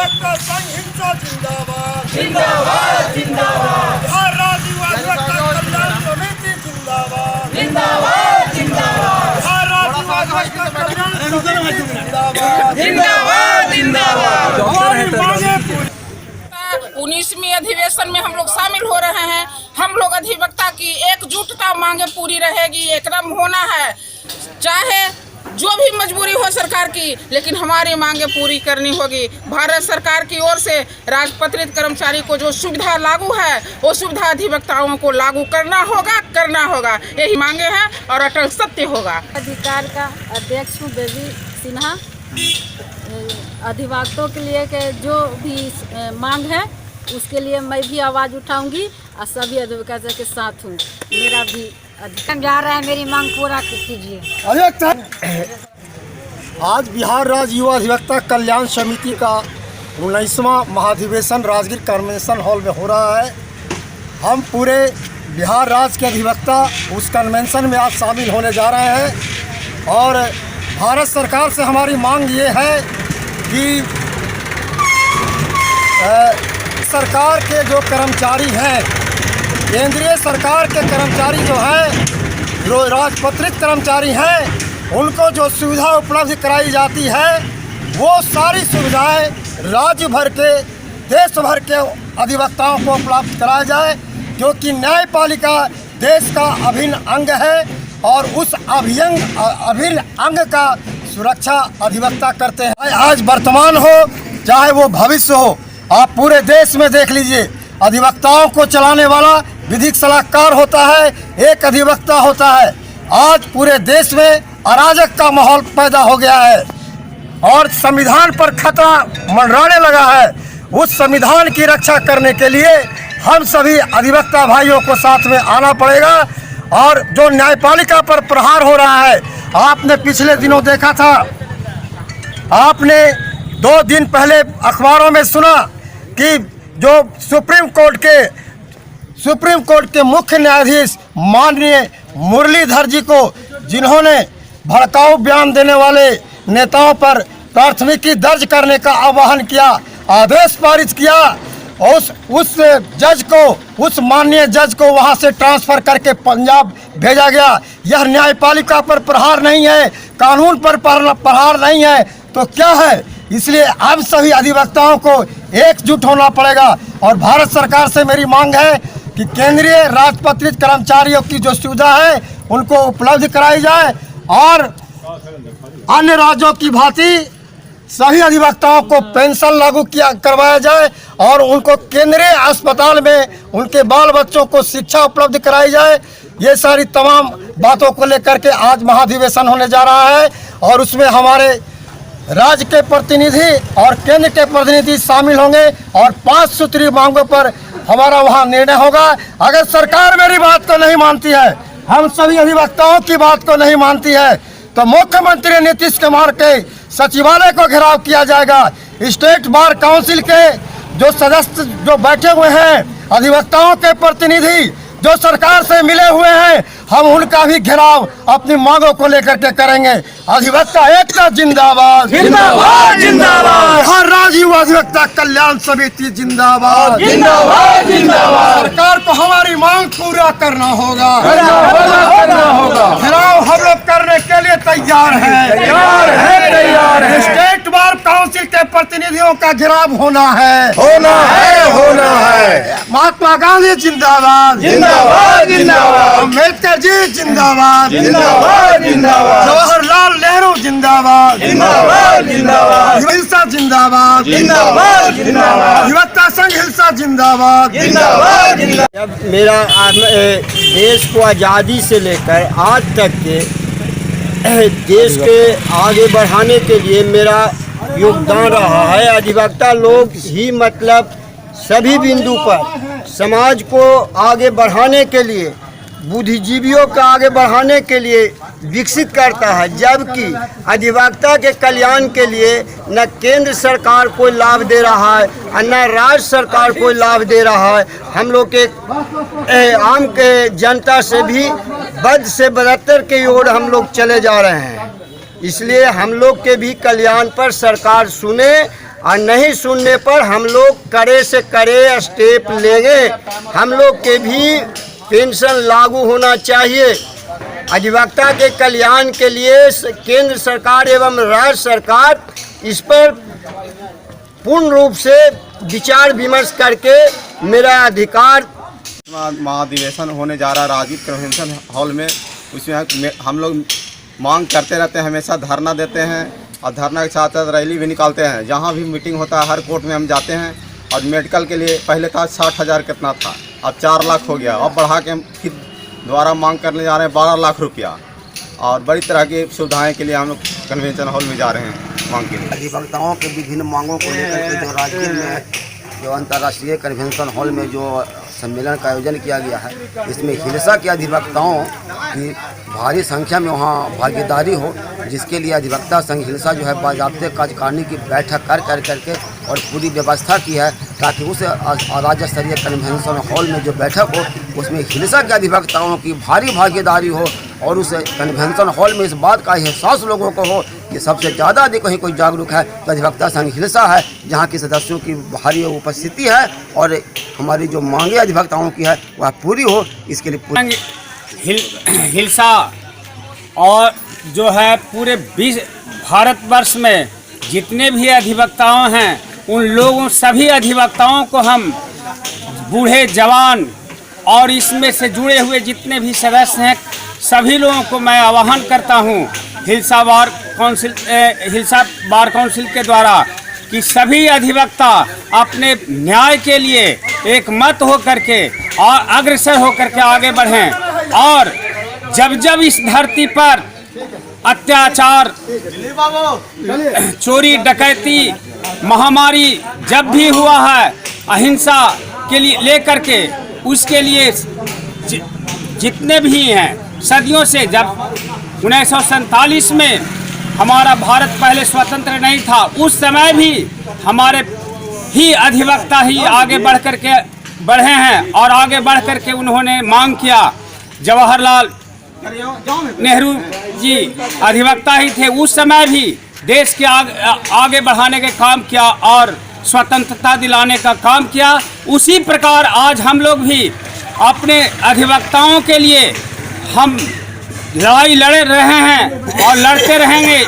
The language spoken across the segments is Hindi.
अधिवक्ता संघ हिंसा जिंदाबाद जिंदाबाद जिंदाबाद। बिहार राज्य युवा अधिवक्ता कल्याण समिति जिंदाबाद जिंदाबाद जिंदाबाद। बिहार राज्य युवा अधिवक्ता कल्याण समिति जिंदाबाद जिंदाबाद जिंदाबाद। हमारी मांगे पूरी। 19वीं अधिवेशन में हम लोग शामिल हो रहे हैं। हम लोग अधिवक्ता की एकजुटता मांगे पूरी रहेगी, एकदम होना है, चाहे जो भी मजबूरी हो सरकार की, लेकिन हमारी मांगे पूरी करनी होगी। भारत सरकार की ओर से राजपत्रित कर्मचारी को जो सुविधा लागू है वो सुविधा अधिवक्ताओं को लागू करना होगा। यही मांगे हैं और अटल सत्य होगा। अधिकार का अध्यक्ष हूँ बेबी सिन्हा। अधिवक्तों के लिए के जो भी मांग है उसके लिए मैं भी आवाज़ उठाऊंगी और सभी अधिवक्ता के साथ हूँ। मेरा भी अधिकार जा रहा है, मेरी मांग पूरा कीजिए। आज बिहार राज्य युवा अधिवक्ता कल्याण समिति का 19वां महाधिवेशन राजगीर कन्वेंशन हॉल में हो रहा है। हम पूरे बिहार राज्य के अधिवक्ता उस कन्वेंशन में आज शामिल होने जा रहे हैं और भारत सरकार से हमारी मांग ये है कि सरकार के जो कर्मचारी हैं, केंद्रीय सरकार के कर्मचारी जो हैं, जो राजपत्रित कर्मचारी हैं, उनको जो सुविधा उपलब्ध कराई जाती है वो सारी सुविधाएं राज्य भर के, देश भर के अधिवक्ताओं को उपलब्ध कराया जाए, क्योंकि न्यायपालिका देश का अभिन्न अंग है और उस अभिन्न अंग का सुरक्षा अधिवक्ता करते हैं। आज वर्तमान हो चाहे वो भविष्य हो, आप पूरे देश में देख लीजिए, अधिवक्ताओं को चलाने वाला विधिक सलाहकार होता है, एक अधिवक्ता होता है। आज पूरे देश में अराजक का माहौल पैदा हो गया है और संविधान पर खतरा मंडराने लगा है। उस संविधान की रक्षा करने के लिए हम सभी अधिवक्ता भाइयों को साथ में आना पड़ेगा। और जो न्यायपालिका पर प्रहार हो रहा है, आपने पिछले दिनों देखा था, आपने 2 दिन पहले अखबारों में सुना कि जो सुप्रीम कोर्ट के मुख्य न्यायाधीश माननीय मुरलीधर जी को, जिन्होंने भड़काऊ बयान देने वाले नेताओं पर प्राथमिकी दर्ज करने का आह्वान किया, आदेश पारित किया, उस जज को, उस माननीय जज को वहां से ट्रांसफर करके पंजाब भेजा गया। यह न्यायपालिका पर प्रहार नहीं है, कानून पर प्रहार नहीं है तो क्या है? इसलिए अब सभी अधिवक्ताओं को एकजुट होना पड़ेगा और भारत सरकार से मेरी मांग है कि केंद्रीय राजपत्रित कर्मचारियों की जो सुविधा है उनको उपलब्ध कराई जाए और अन्य राज्यों की भांति सभी अधिवक्ताओं को पेंशन लागू करवाया जाए और उनको केंद्रीय अस्पताल में उनके बाल बच्चों को शिक्षा उपलब्ध कराई जाए। ये सारी तमाम बातों को लेकर के आज महाधिवेशन होने जा रहा है और उसमें हमारे राज्य के प्रतिनिधि और केंद्र के प्रतिनिधि शामिल होंगे और 5 सूत्रीय मांगों पर हमारा वहां निर्णय होगा। अगर सरकार मेरी बात को नहीं मानती है, हम सभी अधिवक्ताओं की बात को नहीं मानती है, तो मुख्यमंत्री नीतीश कुमार के सचिवालय को घेराव किया जाएगा। स्टेट बार काउंसिल के जो सदस्य जो बैठे हुए हैं, अधिवक्ताओं के प्रतिनिधि जो सरकार से मिले हुए हैं, हम उनका भी घेराव अपनी मांगों को लेकर के करेंगे। अधिवक्ता एकता जिंदाबाद जिंदाबाद जिंदाबाद। हर राज्य युवा अधिवक्ता कल्याण समिति जिंदाबाद जिंदाबाद जिंदाबाद। सरकार को हमारी मांग पूरा करना होगा। घेराव हम लोग करने के लिए तैयार है। स्टेट बार काउंसिल के प्रतिनिधियों का घेराव होना है। महात्मा गांधी जिंदाबाद जिंदाबाद। अम्बेडकर जी जिंदाबाद जिंदाबाद। जवाहरलाल नेहरू जिंदाबाद जिंदाबाद। हिंसा जिंदाबाद अधिवक्ता संघ हिंसा जिंदाबाद। जब मेरा देश को आज़ादी से लेकर आज तक के देश के आगे बढ़ाने के लिए मेरा योगदान रहा है। अधिवक्ता लोग ही मतलब सभी बिंदु पर समाज को आगे बढ़ाने के लिए, बुद्धिजीवियों का आगे बढ़ाने के लिए विकसित करता है, जबकि अधिवक्ता के कल्याण के लिए न केंद्र सरकार कोई लाभ दे रहा है और न राज्य सरकार कोई लाभ दे रहा है। हम लोग के आम के जनता से भी बद से बदतर की ओर हम लोग चले जा रहे हैं। इसलिए हम लोग के भी कल्याण पर सरकार सुने और नहीं सुनने पर हम लोग कड़े से कड़े स्टेप लेंगे। हम लोग के भी पेंशन लागू होना चाहिए। अधिवक्ता के कल्याण के लिए केंद्र सरकार एवं राज्य सरकार इस पर पूर्ण रूप से विचार विमर्श करके मेरा अधिकार। महाधिवेशन होने जा रहा है राजीव कन्वेंशन हॉल में। उसमें हम लोग मांग करते रहते हैं, हमेशा धरना देते हैं और धरना के साथ साथ रैली भी निकालते हैं। जहाँ भी मीटिंग होता है हर कोर्ट में हम जाते हैं। और मेडिकल के लिए पहले था 60,000 कितना था, अब 4 लाख हो गया। अब बढ़ा के हम फिर दोबारा मांग करने जा रहे हैं 12 लाख रुपया। और बड़ी तरह की सुविधाएं के लिए हम लोग कन्वेंशन हॉल में जा रहे हैं मांग के लिए। अधिवक्ताओं के विभिन्न मांगों को लेकर के जो राजगीर में जो अंतर्राष्ट्रीय कन्वेंशन हॉल में जो सम्मेलन का आयोजन किया गया है, इसमें हिलसा के अधिवक्ताओं की भारी संख्या में वहाँ भागीदारी हो, जिसके लिए अधिवक्ता संघ हिलसा जो है बाज़ाब्ते कार्यकारिणी की बैठक करके और पूरी व्यवस्था की है ताकि उस राज्य स्तरीय कन्वेंशन हॉल में जो बैठक हो उसमें हिलसा के अधिवक्ताओं की भारी भागीदारी हो और उस कन्वेंशन हॉल में इस बात का एहसास लोगों को हो कि सबसे ज़्यादा यदि कहीं कोई जागरूक है तो अधिवक्ता संघ हिलसा है, जहाँ के सदस्यों की भारी उपस्थिति है और हमारी जो मांगे अधिवक्ताओं की है वह पूरी हो, इसके लिए हिलसा और जो है पूरे भारतवर्ष में जितने भी अधिवक्ताओं हैं उन लोगों सभी अधिवक्ताओं को हम बूढ़े जवान और इसमें से जुड़े हुए जितने भी सदस्य हैं सभी लोगों को मैं आह्वान करता हूं हिलसा बार काउंसिल के द्वारा कि सभी अधिवक्ता अपने न्याय के लिए एक मत हो करके और अग्रसर हो करके आगे बढ़ें। और जब इस धरती पर अत्याचार, चोरी, डकैती, महामारी जब भी हुआ है अहिंसा के लिए लेकर के, उसके लिए जितने भी हैं सदियों से, जब 1947 में हमारा भारत पहले स्वतंत्र नहीं था उस समय भी हमारे ही अधिवक्ता ही आगे बढ़े हैं और आगे बढ़ कर के उन्होंने मांग किया। जवाहरलाल नेहरू जी अधिवक्ता ही थे, उस समय भी देश के आगे बढ़ाने का काम किया और स्वतंत्रता दिलाने का काम किया। उसी प्रकार आज हम लोग भी अपने अधिवक्ताओं के लिए हम लड़ाई लड़े रहे हैं और लड़ते रहेंगे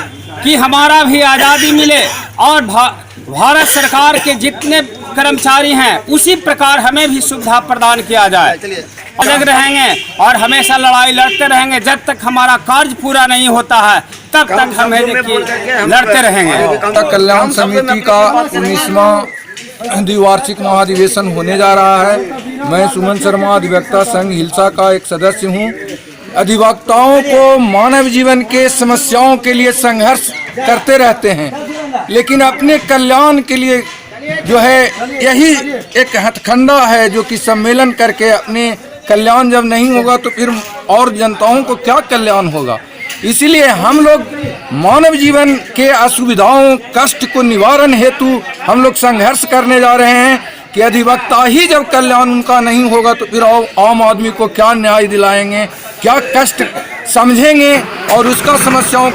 कि हमारा भी आज़ादी मिले और भारत सरकार के जितने कर्मचारी हैं उसी प्रकार हमें भी सुविधा प्रदान किया जाए। अलग रहेंगे और हमेशा लड़ाई लड़ते रहेंगे जब तक हमारा कार्य पूरा नहीं होता है, तब तक हमें लड़ते रहेंगे। कल्याण समिति का 19वां द्विवार्षिक महाधिवेशन होने जा रहा है। मैं सुमन शर्मा अधिवक्ता संघ हिलसा का एक सदस्य हूँ। अधिवक्ताओं को मानव जीवन के समस्याओं के लिए संघर्ष करते रहते हैं, लेकिन अपने कल्याण के लिए जो है यही एक हथकंडा है जो कि सम्मेलन करके अपने कल्याण जब नहीं होगा तो फिर और जनताओं को क्या कल्याण होगा। इसीलिए हम लोग मानव जीवन के असुविधाओं, कष्ट को निवारण हेतु हम लोग संघर्ष करने जा रहे हैं कि अधिवक्ता ही जब कल्याण उनका नहीं होगा तो फिर आम आदमी को क्या न्याय दिलाएंगे, क्या कष्ट समझेंगे और उसका समस्याओं